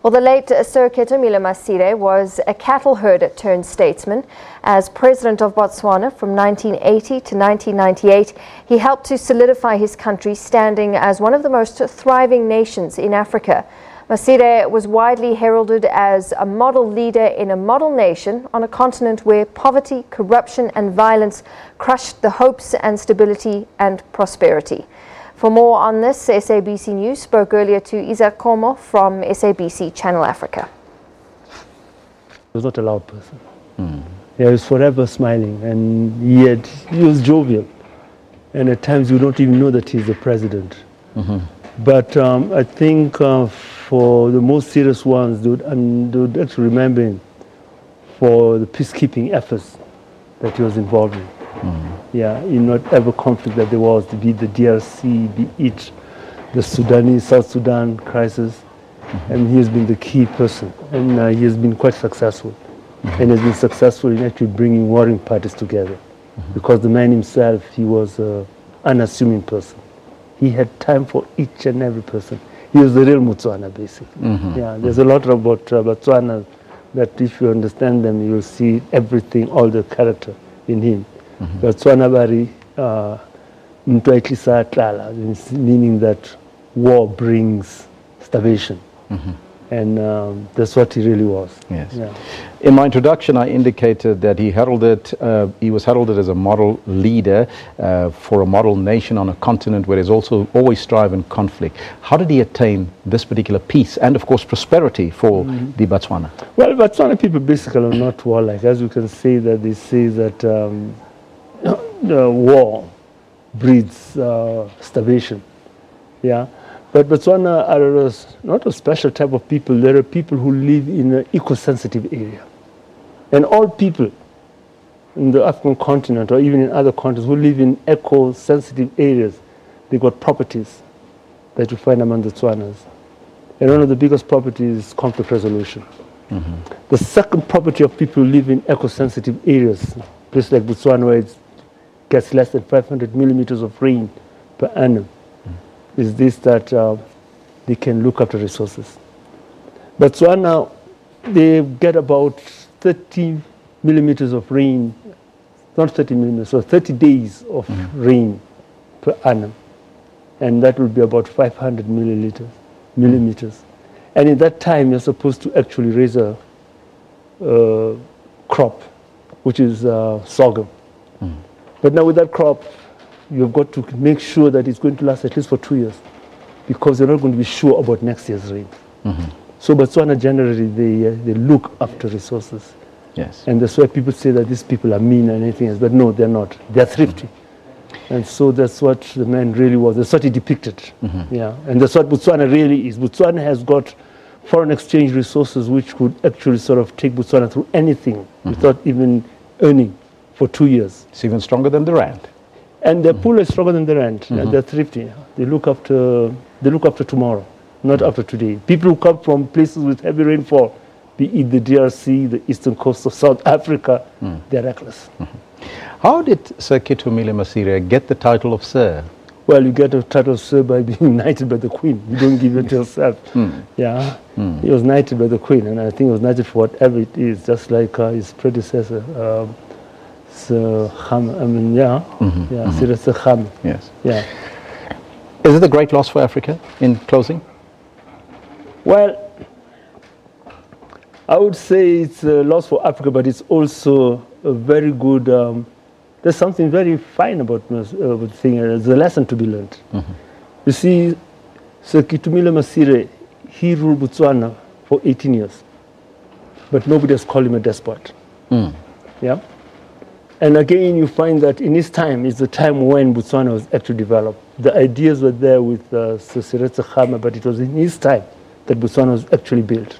Well, the late Sir Ketumile Masire was a cattle herder turned statesman. As president of Botswana from 1980 to 1998, he helped to solidify his country standing as one of the most thriving nations in Africa. Masire was widely heralded as a model leader in a model nation on a continent where poverty, corruption and violence crushed the hopes and stability and prosperity. For more on this, SABC News spoke earlier to Izak Khomo from SABC Channel Africa. He was not a loud person. He was forever smiling, and he was jovial. And at times you don't even know that he's the president. But I think for the most serious ones, they would actually remember him for the peacekeeping efforts that he was involved in. Yeah, in whatever conflict that there was, be it the DRC, be it the Sudanese, South Sudan crisis, and he has been the key person, and he has been quite successful, and has been successful in actually bringing warring parties together, because the man himself, he was an unassuming person. He had time for each and every person. He was the real Botswana, basically. Yeah, there's a lot about Botswana that if you understand them, you'll see everything, all the character in him. Botswana bari meaning that war brings starvation. And that's what he really was. Yes. Yeah. In my introduction, I indicated that he was heralded as a model leader for a model nation on a continent where there's also always strife and conflict. How did he attain this particular peace and, of course, prosperity for the Botswana? Well, Botswana people basically are not warlike. As you can see, that they say that the war breeds starvation. Yeah. But Botswana are not a special type of people. There are people who live in an eco-sensitive area. And all people in the African continent or even in other countries who live in eco-sensitive areas, they got properties that you find among the Botswanas. And one of the biggest properties is conflict resolution. The second property of people who live in eco-sensitive areas, places like Botswana where it gets less than 500 millimeters of rain per annum, is this, that they can look after resources. Botswana, they get about 30 millimeters of rain, not 30 millimeters, so 30 days of rain per annum. And that will be about 500 millimeters. And in that time, you're supposed to actually raise a crop, which is sorghum. But now with that crop, you've got to make sure that it's going to last at least for 2 years, because you're not going to be sure about next year's rain. So Botswana generally, they look after resources. Yes. And that's why people say that these people are mean and anything else, but no, they're not. They're thrifty. And so that's what the man really was. That's what he depicted. Yeah. And that's what Botswana really is. Botswana has got foreign exchange resources which could actually sort of take Botswana through anything without even earning for 2 years. It's even stronger than the rand. And the pool is stronger than the rand. And they're thrifty. They look after tomorrow, not after today. People who come from places with heavy rainfall, be it the DRC, the eastern coast of South Africa, they're reckless. How did Sir Ketumile Masire get the title of Sir? Well, you get a title of Sir by being knighted by the Queen. You don't give it to yourself. Yeah. He was knighted by the Queen, and I think he was knighted for whatever it is, just like his predecessor, Sir Kham, Sir Kham. Yes. Yeah. Is it a great loss for Africa in closing? Well, I would say it's a loss for Africa, but it's also a very good, there's something very fine about the thing. There's a lesson to be learned. You see, Sir Ketumile Masire, he ruled Botswana for 18 years, but nobody has called him a despot. Yeah. And again, you find that in his time is the time when Botswana was actually developed. The ideas were there with Sir Ketumile Masire, but it was in his time that Botswana was actually built.